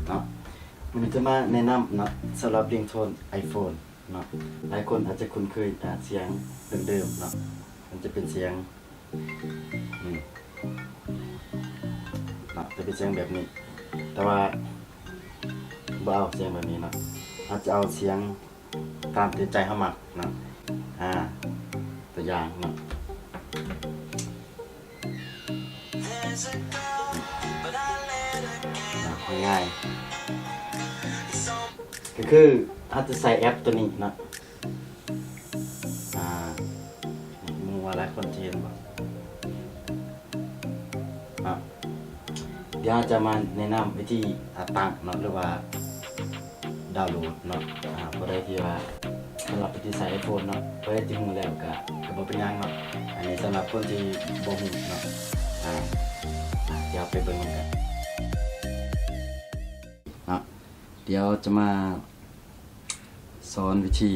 เนาะมันจะมาแนะนำเนาะสำหรับเรียงโทน iPhone เนาะหลายคนอาจจะคุ้นเคยเสียงเดิมๆเนาะมันจะเป็นเสียงเนาะจะเป็นเสียงแบบนี้แต่ว่าบ่เอาเสียงแบบนี้เนาะอาจจะเอาเสียงตามใจเขามักเนาะตัวอย่างเนาะง่ายๆก็คืออาจจะใส่แอปตัวนี้เนาะมัวหลายคนเทียนบ่เดี๋ยวจะมาแนะนำวิธีตั้งเนาะหรือว่าดาวน์โหลดเนาะเพื่อที่ว่าสำหรับวิธีใส่ iPhone เนาะเพื่อที่ฮู้แล้วก็บ่เป็นหยังเนาะอันนี้สำหรับคนที่บ่ฮู้เนาะเดี๋ยวไปเบิ่งกันเนาะเดี๋ยวจะมาสอนวิธี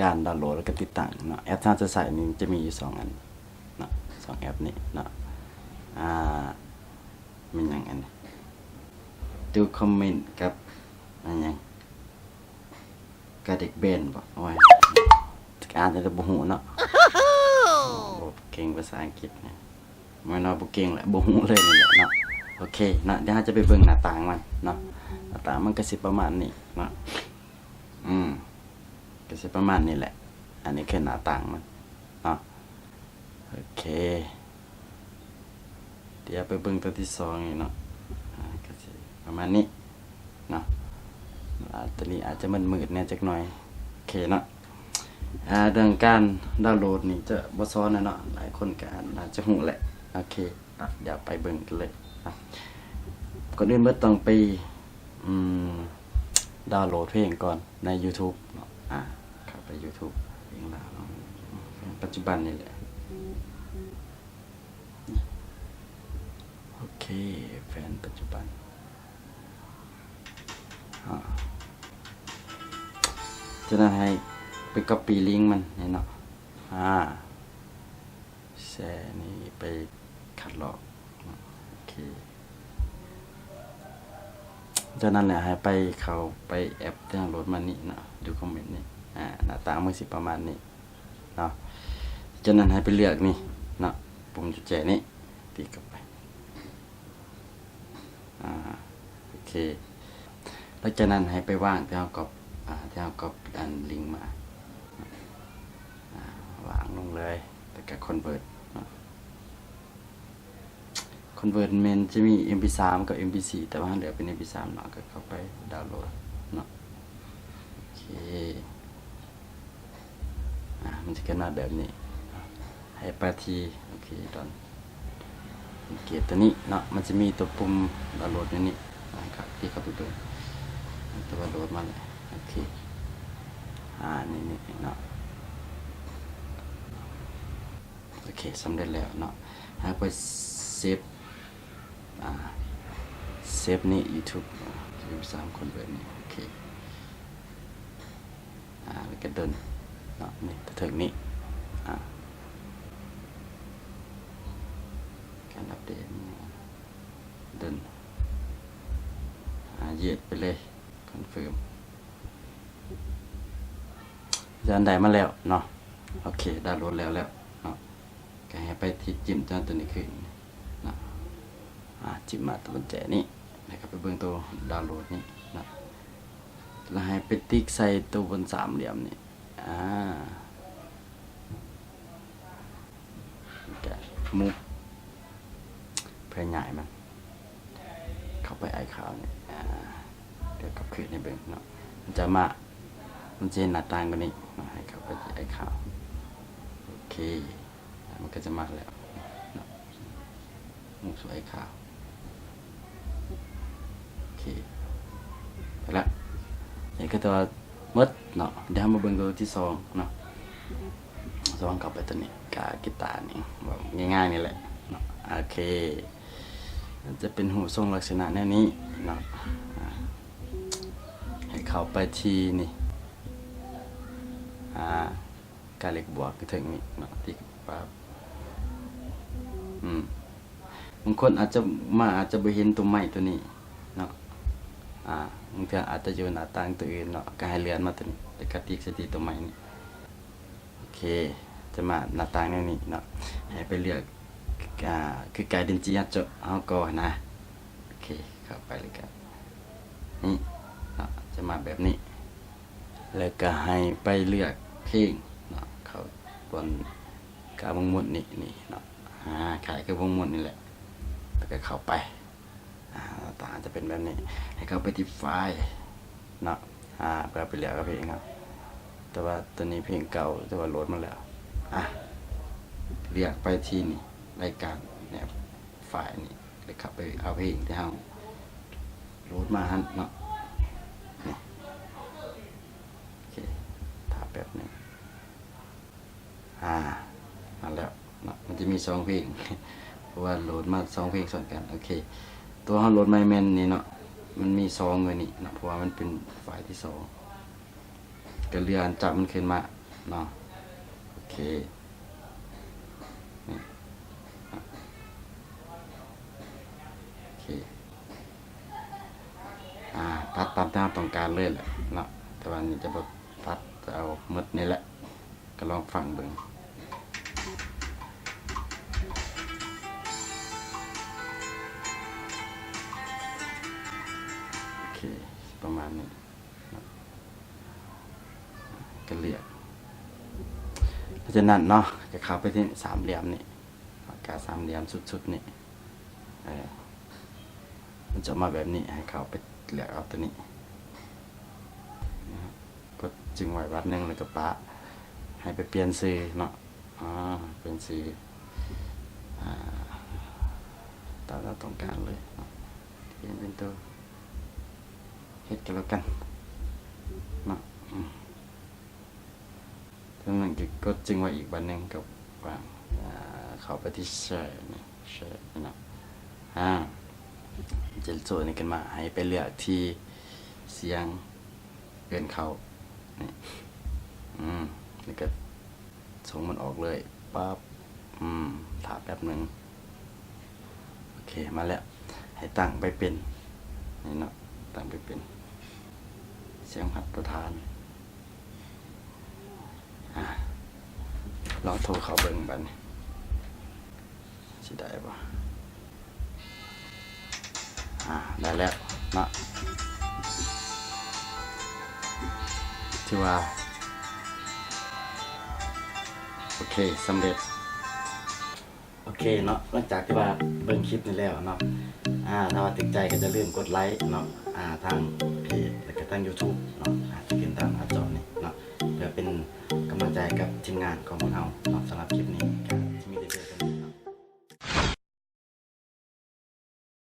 การดาวน์โหลดแล้วก็ติดตั้งเนาะแอปที่จะใส่นี่จะมีอยู่2อันเนาะ2แอปนี้เนาะมันอย่างอันดูคอมเมนต์กับอันยังกระเด็กเบนบอกโอ้ยอ่านจะบ่ฮู้เนาะบ่เก่งภาษาอังกฤษเนี่ยมันบ่เก่งแหละบ่ฮู้เลยนี่แหละเนาะโอเคเนาะเดี๋ยวเราจะไปเบิ่งหน้าต่างมันเนาะหน้าต่างมันก็สิประมาณนี้เนาะก็สิประมาณนี้แหละอันนี้คือหน้าต่างมันเนาะโอเคเดี๋ยวไปเบิ่งตัวที่2นี่เนาะก็สิประมาณนี้เนาะตัวนี้อาจจะมืดๆเนี่ยจักหน่อยโอเคเนาะเรื่องการดาวน์โหลดนี่จะบ่ซ้อนเนาะหลายคนก็อาจจะฮู้แหละโอเคเดี๋ยวไปเบิ่งกันเลยก่อนอื่นเมื่อต้องไปดาวน์โหลดเพลงก่อนใน YouTube เนาะเข้าไป YouTube เพลงลาวปัจจุบันนี่แหละโอเคแฟนปัจจุบันจะนั้นให้ไป copy ลิงก์มันนี่เนาะแชร์นี่ไปคัดลอกโอเคจากนั้นแหละให้ไปเข้าไปแอปดาวน์โหลดมันนี่เนาะดูคอมเมนต์นี่หน้าตามันสิประมาณนี้เนาะจากนั้นให้ไปเลือกนี่เนาะปุ่มจุดแจนี่ตีกลับไปโอเคแล้วจากนั้นให้ไปว่างที่เรากรอบอันลิงก์มาวางลงเลยแล้วก็คอนเวิร์ตมันจะมี MP3 กับ MP4 แต่ว่าเหลือเป็น MP3 เนาะก็เข้าไปดาวน์โหลดเนาะโอเคมันจะขึ้นมาแบบนี้ให้ไปที่โอเคตอนเกียร์ตัวนี้เนาะมันจะมีตัวปุ่มดาวน์โหลดนี่นะครับที่เข้าไปดูตัวดาวน์โหลดมาเลยโอเคนี่เนาะโอเคสำเร็จแล้วเนาะให้ไปเซฟนี่ YouTube 3คนแบบนี้โอเคแล้วก็เดินเนาะนี่ถึงนี้การอัปเดตเดินเหยียดไปเลยคอนเฟิร์มจานได้มาแล้วเนาะโอเคดาวน์โหลดแล้วเนาะก็ให้ไปที่จิ้มจานตัวนี้ขึ้นเนาะจิ้มมาตัวกุญแจนี่นะครับไปเบิ่งตัวดาวน์โหลดนี่นะแล้วให้ไปติ๊กใส่ตัวบนสามเหลี่ยมนี่ก็มุกเพื่อใหญ่มันเข้าไปไอคาวนี่เดี๋ยวกลับคืนให้เบิ่งเนาะมันจะหน้าต่างกันนี่ให้เข้าไปไอคาวโอเคมันก็จะมาแล้วมุกสวยขาวโอเคไปละนี่ก็ตัวมดเนาะเดี๋ยวมาเบิ่งตัวที่2เนาะ2กลับไปตัวนี้กากีตาร์นี่แบบง่ายๆนี่แหละเนาะโอเคจะเป็นหูทรงลักษณะแนวนี้เนาะให้เข้าไปที่นี่การเล็กบวกก็ถึงนี่เนาะที่ปั๊บบางคนอาจจะบ่เห็นตัวใหม่ตัวนี้เนาะ บางเทื่ออาจจะอยู่หน้าต่างตัวอื่นเนาะก็ให้เลื่อนมาตัวนี้แล้วก็ติ๊กใส่ที่ตัวใหม่นี่โอเคจะมาหน้าต่างแนวนี้เนาะให้ไปเลือกคือไกดินจิยัดเจาะเอาก่อนนะโอเคเข้าไปเลยครับนี่เนาะจะมาแบบนี้แล้วก็ให้ไปเลือกเพลงเนาะเขาบนกาวงหมุดนี่เนาะขายคือวงหมุดนี่แหละแล้วก็เข้าไปหน้าตาจะเป็นแบบนี้ให้เข้าไปที่ไฟล์เนาะเพื่อไปเลือกเพลงครับแต่ว่าตัวนี้เพลงเก่าแต่ว่าโหลดมาแล้วเลือกไปที่นี่รายการเนี่ยไฟล์นี่เลยเข้าไปเอาเพลงที่เราโหลดมาหันเนาะนี่โอเคถ้าแบบนี้มาแล้วเนาะมันจะมี2เพลง เพราะว่าโหลดมา2เพลงส่วนกันโอเคตัวเราโหลดมาแม่นนี่เนาะมันมี2เลยนี่เนาะเพราะว่ามันเป็นไฟล์ที่2ก็เลื่อนจับมันขึ้นมาเนาะโอเคนี่โอเคตัดตามที่เราต้องการเลยแหละเนาะแต่ว่านี่จะแบบตัดจะเอาหมดนี่แหละก็ลองฟังเบิ่งโอเคประมาณนี้ก็เลือกเพราะฉะนั้นเนาะก็เข้าไปที่สามเหลี่ยมนี่ปากกาสามเหลี่ยมสุดๆนี่มันจะมาแบบนี้ให้เข้าไปเลือกเอาตัวนี้กดจึงไว้วัดหนึ่งแล้วก็ปะให้ไปเปลี่ยนชื่อเนาะเปลี่ยนชื่อตามเราต้องการเลยเนาะเปลี่ยนเป็นตัวเฮ็ดกันแล้วกันเนาะจากนั้นก็กดจึงไว้อีกบันหนึ่งกับวางเข้าไปที่แชร์นี่แชร์เนาะจะโจทย์นี้กันมาให้ไปเลือกที่เสียงเกินเขานี่นี่ก็ส่งมันออกเลยปั๊บถามแป๊บหนึ่งโอเคมาแล้วให้ตั้งไปเป็นนี่เนาะตั้งไปเป็นเสียงหัดประธานลองโทรเขาเบิ่งบัดนี้สิได้ปะได้แล้วเนาะที่ว่าโอเคสำเร็จโอเคเนาะหลังจากที่ว่าเบิ่งคลิปนี้แล้วเนาะถ้าว่าติดใจก็จะลืมกดไลค์เนาะทางเพจแล้วก็ทาง YouTube เนาะจะขึ้นตามหน้าจอนี่เนาะเพื่อเป็นกำลังใจกับทีมงานของพวกเราเนาะสำหรับคลิปนี้ก็จะมี